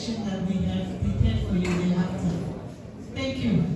section that we have prepared for you thereafter. Thank you.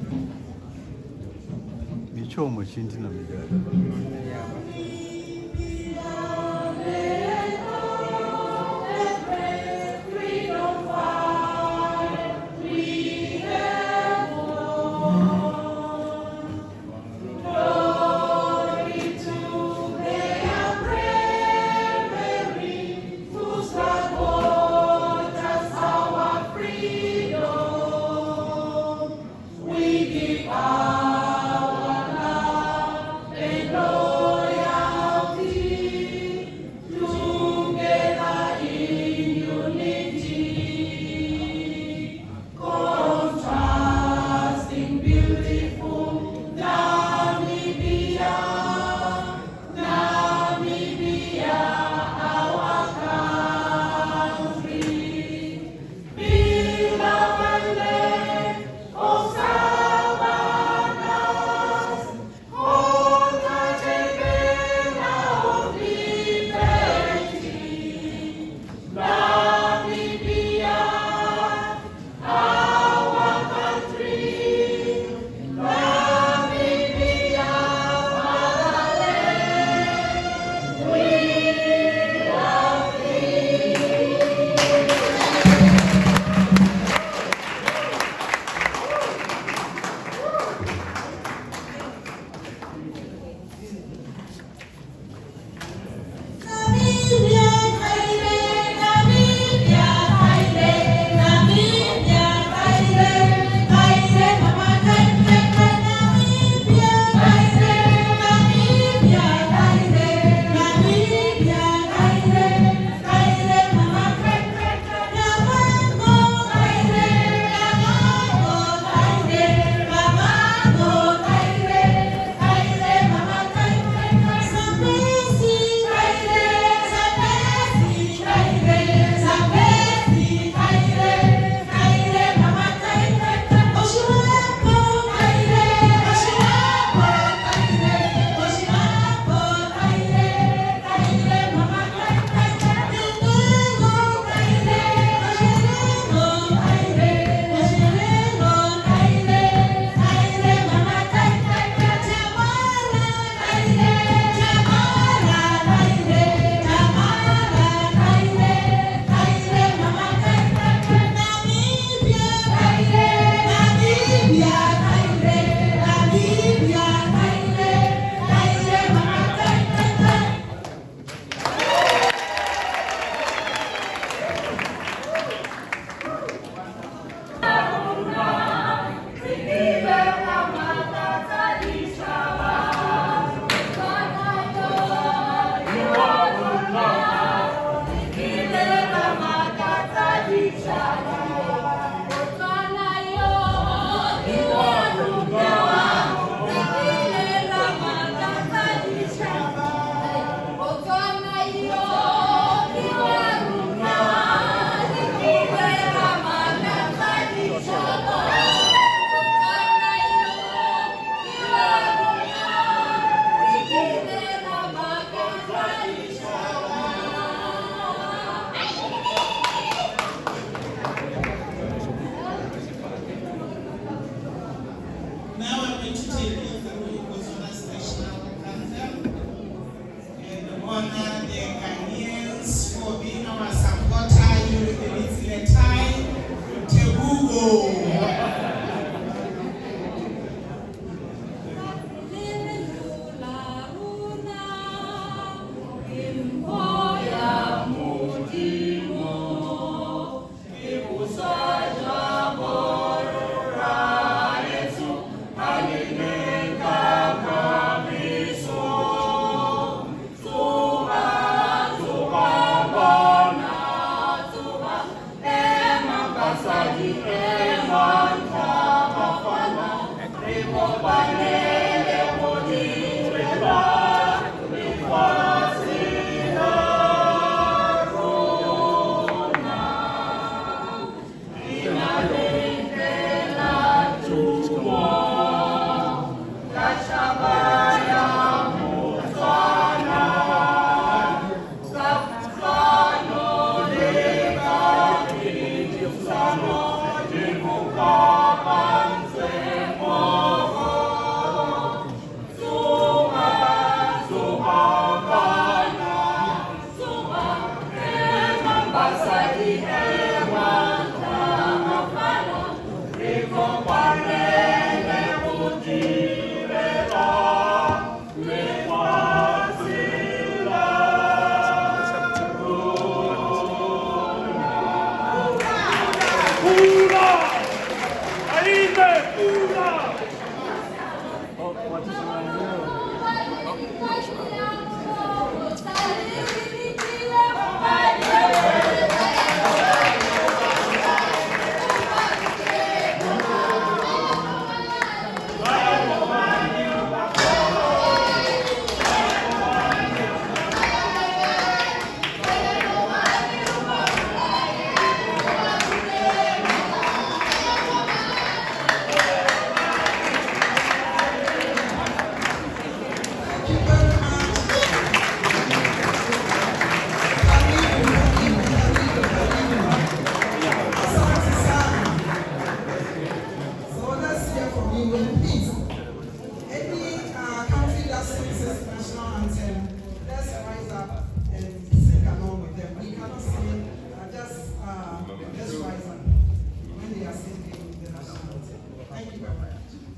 honor the Ghanaians for being our supporter during the meeting time. Tebugo.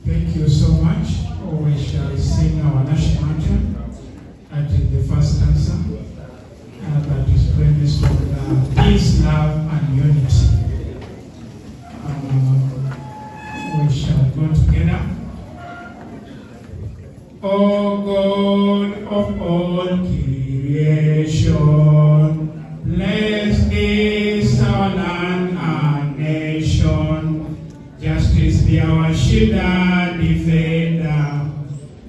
Thank you so much. We shall sing our national anthem at the first answer. That is premised on the peace, love, and unity. We shall go together. O God of all creation, bless this our land and nation. Justice be our shield and defender.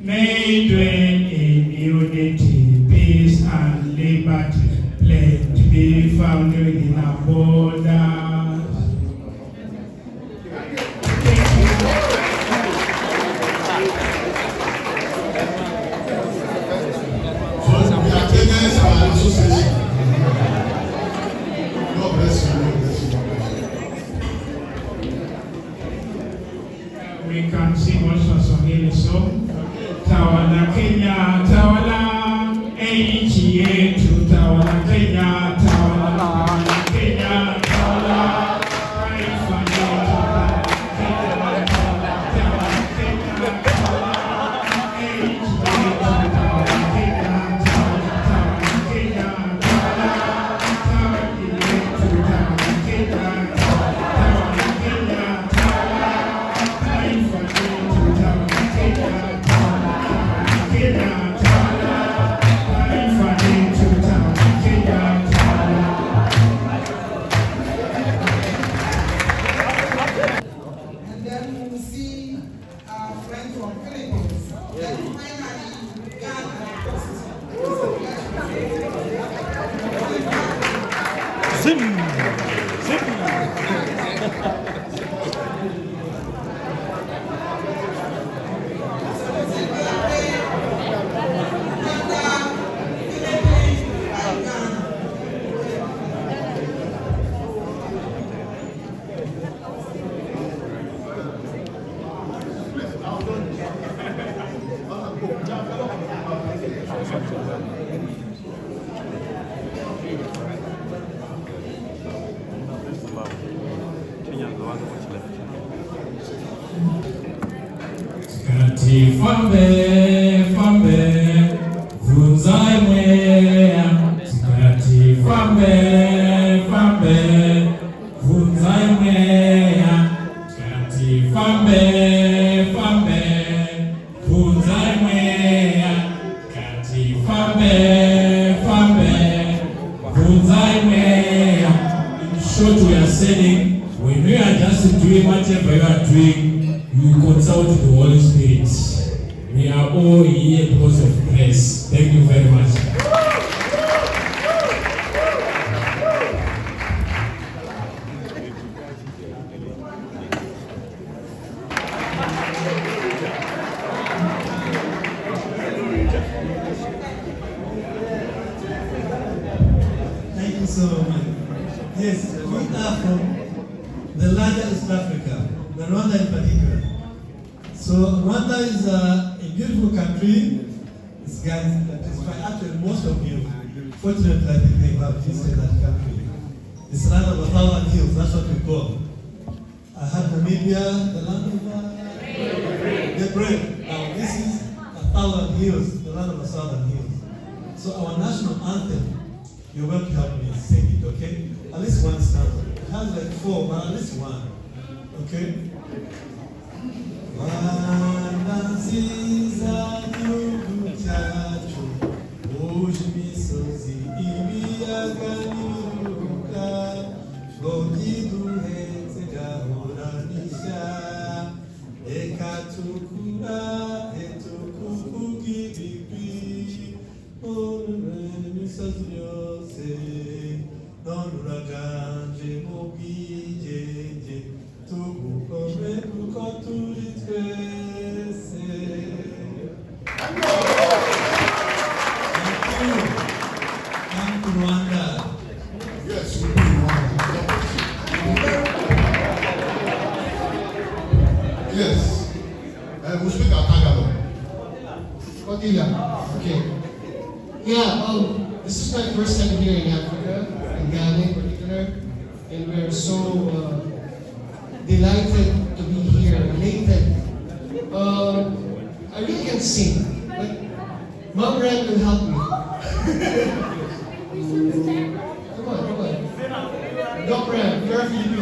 May dwell in unity, peace, and liberty. Plenty be found within our borders. We can sing also some Swahili song. Tawala Kenya, tawala nchi yetu, tawala Kenya, tawala Kenya, tawala taifa letu, tawala Kenya, tawala nchi yetu, tawala Kenya, tawala Kenya, tawala taifa letu, tawala Kenya, tawala Kenya, tawala taifa letu, tawala Kenya. And then we see our friends from Philippines. Then finally, Ghana. Fambe, fambe, vunzai mwea. Sikati fambe, fambe, vunzai mwea. Sikati fambe, fambe, vunzai mwea. Sikati fambe, fambe, vunzai mwea. In short, we are saying, when we are just doing whatever you are doing, you consult the Holy Spirit. We are all here because of grace. Thank you very much. Thank you so much. Yes, we are from the larger East Africa, the Rwanda in particular. So Rwanda is a beautiful country. It's actually most of you, fortunately, I think they have visited that country. It's the land of 1,000 hills, that's what we call. I had Namibia, the land of the brave. Now this is 1,000 hills, the land of 1,000 hills. So our national anthem, you're going to help me sing it, okay? At least one stanza. It has like 4, but at least one. Okay? Rwanda nziza gihugu cyacu, uje imisozi ibiyaga n'ibiruka, ngo kiduhetse gahuranisha, reka tukurahe tukuvuge ibigwi, none imisozi yose, none uraganje mu bwigenge, tugukome kuko turi twese. Thank you. Thank you, Rwanda. Yes, we do Rwanda. Yes. We speak our Tagalog. Okay. Yeah, this is my first time here in Africa, in Ghana in particular, and we're so delighted to be here, elated. I really can't sing, but Mom Ren will help me. Come on. Doc Ren, you're a Filipino.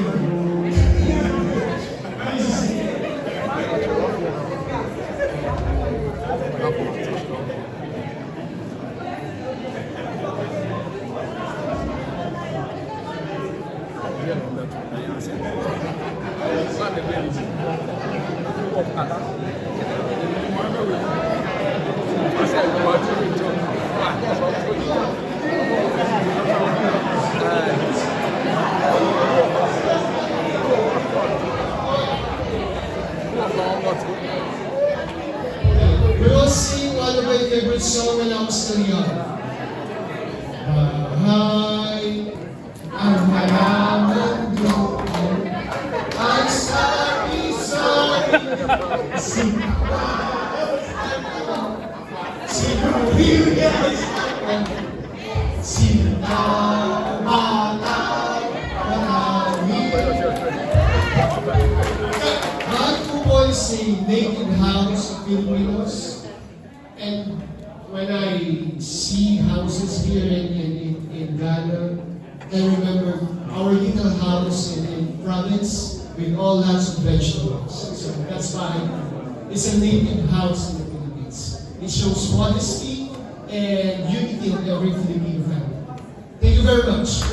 We will sing one of my favorite songs when I was still young. Bahay ang mayaman doon, ang sari-sari, sigurilyas ako, sinamalang marami. That was a native house of Filipinos, and when I see houses here in Ghana, I remember our little house in province with all lots of vegetables. So that's why it's a native house in the Philippines. It shows modesty and unity of every Filipino family. Thank you very much.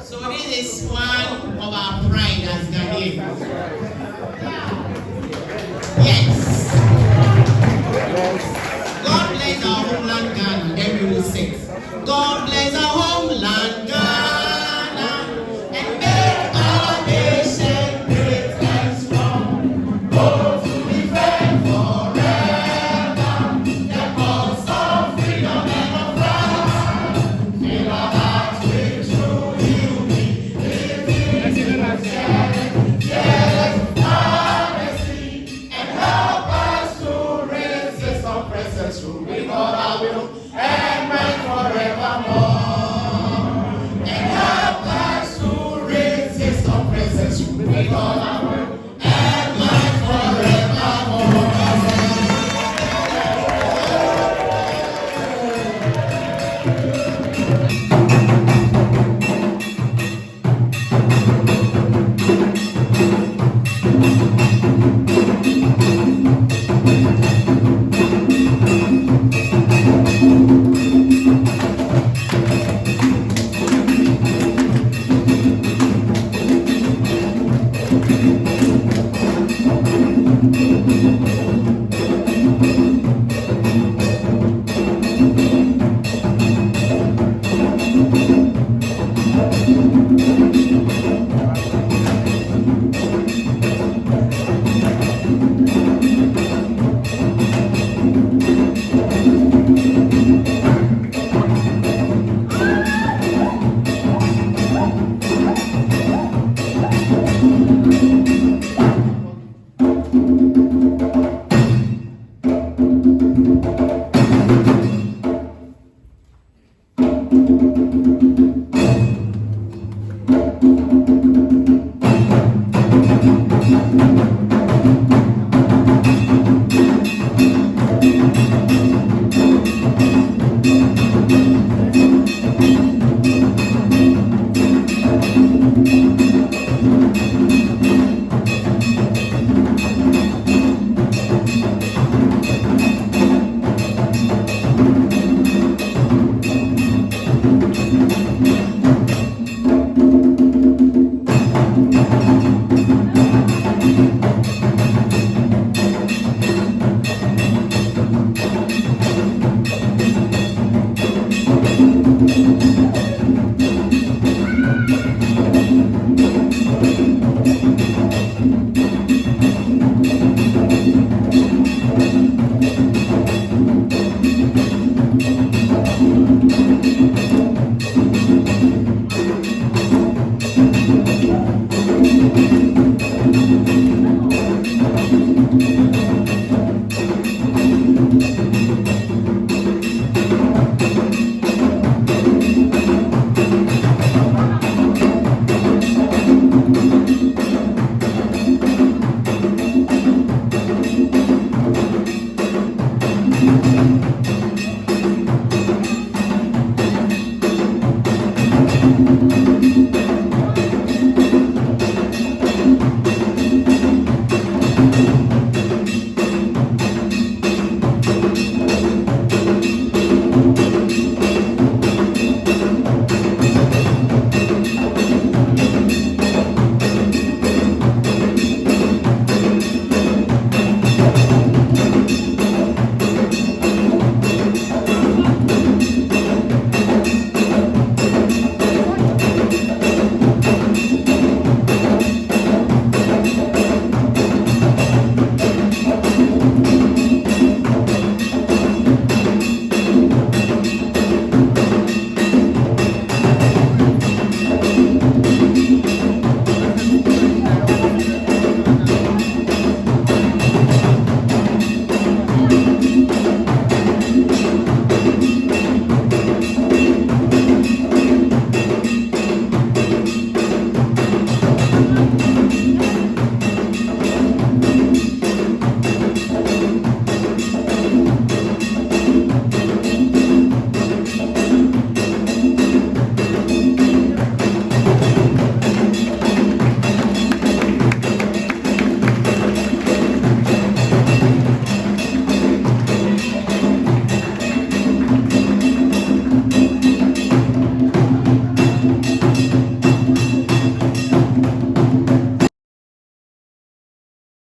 So this is one of our pride as Ghanaians. Yes. God bless our homeland Ghana. Then we will sing. God bless our homeland Ghana and make our nation great and strong. Oh, to defend forever the cause of freedom and of rights. Fill our hearts with true unity, living and sharing, fearless honesty, and help us to resist oppressors who with all our will and might forevermore. And help us to resist oppressors who with all our